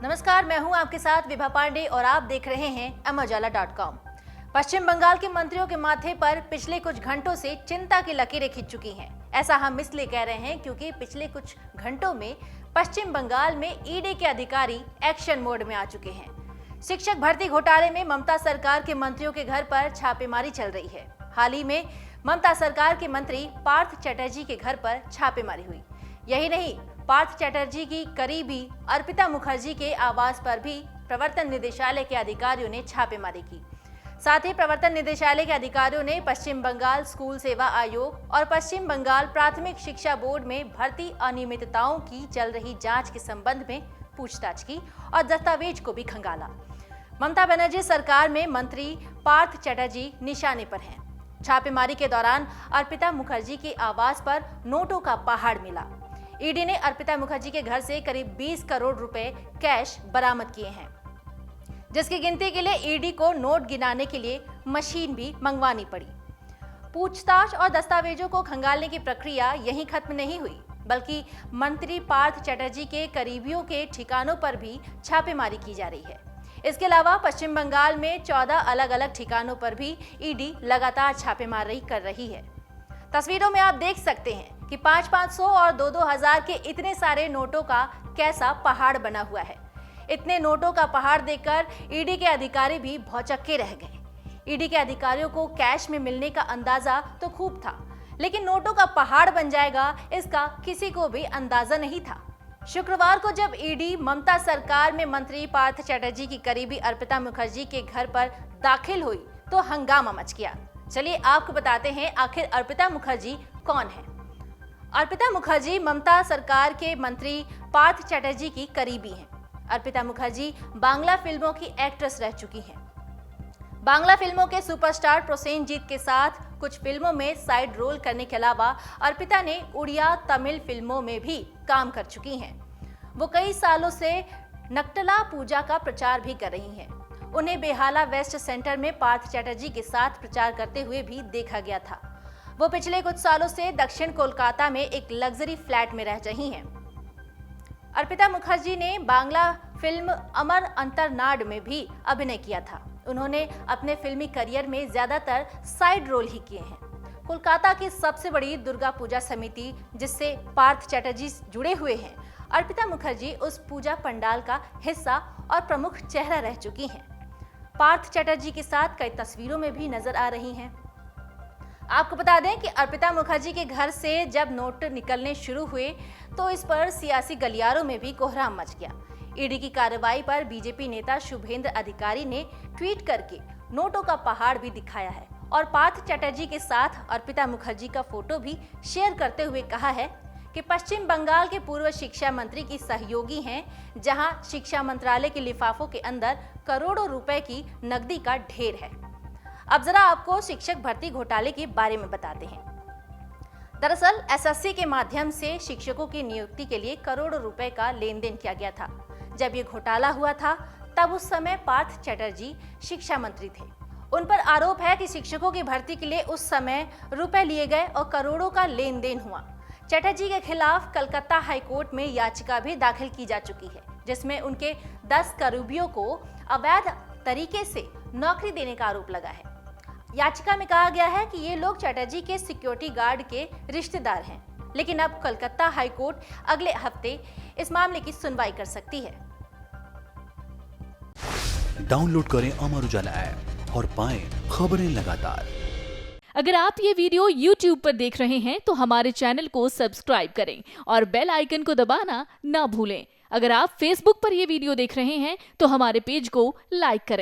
नमस्कार, मैं हूं आपके साथ विभा पांडे और आप देख रहे हैं amarujala.com। पश्चिम बंगाल के मंत्रियों के माथे पर पिछले कुछ घंटों से चिंता की लकीरें खिंच चुकी हैं। ऐसा हम इसलिए कह रहे हैं क्योंकि पिछले कुछ घंटों में पश्चिम बंगाल में ईडी के अधिकारी एक्शन मोड में आ चुके हैं। शिक्षक भर्ती घोटाले में ममता सरकार के मंत्रियों के घर पर छापेमारी चल रही है। हाल ही में ममता सरकार के मंत्री पार्थ चटर्जी के घर पर छापेमारी हुई। यही नहीं, पार्थ चटर्जी की करीबी अर्पिता मुखर्जी के आवास पर भी प्रवर्तन निदेशालय के अधिकारियों ने छापेमारी की। साथ ही प्रवर्तन निदेशालय के अधिकारियों ने पश्चिम बंगाल स्कूल सेवा आयोग और पश्चिम बंगाल प्राथमिक शिक्षा बोर्ड में भर्ती अनियमितताओं की चल रही जांच के संबंध में पूछताछ की और दस्तावेज को भी खंगाला। ममता बनर्जी सरकार में मंत्री पार्थ चटर्जी निशाने पर हैं। छापेमारी के दौरान अर्पिता मुखर्जी के आवास पर नोटों का पहाड़ मिला। ईडी ने अर्पिता मुखर्जी के घर से करीब 20 करोड़ रुपए कैश बरामद किए हैं, जिसकी गिनती के लिए ईडी को नोट गिनाने के लिए मशीन भी मंगवानी पड़ी। पूछताछ और दस्तावेजों को खंगालने की प्रक्रिया यहीं खत्म नहीं हुई, बल्कि मंत्री पार्थ चटर्जी के करीबियों के ठिकानों पर भी छापेमारी की जा रही है। इसके अलावा पश्चिम बंगाल में 14 अलग अलग ठिकानों पर भी ईडी लगातार छापेमारी कर रही है। तस्वीरों में आप देख सकते हैं कि 500-500 और 2-2 हजार के इतने सारे नोटों का कैसा पहाड़ बना हुआ है। इतने नोटों का पहाड़ देखकर ईडी के अधिकारी भी भौचक्के रह गए। ईडी के अधिकारियों को कैश में मिलने का अंदाजा तो खूब था, लेकिन नोटों का पहाड़ बन जाएगा इसका किसी को भी अंदाजा नहीं था। शुक्रवार को जब ईडी ममता सरकार में मंत्री पार्थ चटर्जी की करीबी अर्पिता मुखर्जी के घर पर दाखिल हुई तो हंगामा मच गया। चलिए आपको बताते हैं आखिर अर्पिता मुखर्जी कौन है। अर्पिता मुखर्जी ममता सरकार के मंत्री पार्थ चटर्जी की करीबी हैं। अर्पिता मुखर्जी बांग्ला फिल्मों की एक्ट्रेस रह चुकी हैं। बांग्ला फिल्मों के सुपरस्टार प्रोसेनजीत के साथ कुछ फिल्मों में साइड रोल करने के अलावा अर्पिता ने उड़िया तमिल फिल्मों में भी काम कर चुकी हैं। वो कई सालों से नक्टला पूजा का प्रचार भी कर रही हैं। उन्हें बेहाला वेस्ट सेंटर में पार्थ चटर्जी के साथ प्रचार करते हुए भी देखा गया था। वो पिछले कुछ सालों से दक्षिण कोलकाता में एक लग्जरी फ्लैट में रह रही हैं। अर्पिता मुखर्जी ने बांग्ला फिल्म अमर अंतरनाड में भी अभिनय किया था। उन्होंने अपने फिल्मी करियर में ज्यादातर साइड रोल ही किए हैं। कोलकाता की सबसे बड़ी दुर्गा पूजा समिति जिससे पार्थ चटर्जी जुड़े हुए हैं, अर्पिता मुखर्जी उस पूजा पंडाल का हिस्सा और प्रमुख चेहरा रह चुकी हैं। पार्थ चटर्जी के साथ कई तस्वीरों में भी नजर आ रही हैं। आपको बता दें कि अर्पिता मुखर्जी के घर से जब नोट निकलने शुरू हुए तो इस पर सियासी गलियारों में भी कोहराम मच गया। ईडी की कार्रवाई पर बीजेपी नेता शुभेंद्र अधिकारी ने ट्वीट करके नोटों का पहाड़ भी दिखाया है और पार्थ चटर्जी के साथ अर्पिता मुखर्जी का फोटो भी शेयर करते हुए कहा है कि पश्चिम बंगाल के पूर्व शिक्षा मंत्री की सहयोगी हैं, जहां शिक्षा मंत्रालय के लिफाफों के अंदर करोड़ों रुपए की नकदी का ढेर है। अब जरा आपको शिक्षक भर्ती घोटाले के बारे में बताते हैं। दरअसल एसएससी के माध्यम से शिक्षकों की नियुक्ति के लिए करोड़ों रुपए का लेन देन किया गया था। जब ये घोटाला हुआ था तब उस समय पार्थ चटर्जी शिक्षा मंत्री थे। उन पर आरोप है कि शिक्षकों की भर्ती के लिए उस समय रुपए लिए गए और करोड़ों का लेन देन हुआ। चटर्जी के खिलाफ कलकत्ता हाईकोर्ट में याचिका भी दाखिल की जा चुकी है, जिसमें उनके 10 करीबियों को अवैध तरीके से नौकरी देने का आरोप लगा है। याचिका में कहा गया है कि ये लोग चटर्जी के सिक्योरिटी गार्ड के रिश्तेदार हैं, लेकिन अब कलकत्ता हाईकोर्ट अगले हफ्ते इस मामले की सुनवाई कर सकती है। डाउनलोड करें अमर उजाला ऐप और पाएं खबरें लगातार। अगर आप ये वीडियो YouTube पर देख रहे हैं तो हमारे चैनल को सब्सक्राइब करें और बेल आइकन को दबाना ना भूलें। अगर आप Facebook पर ये वीडियो देख रहे हैं तो हमारे पेज को लाइक करें।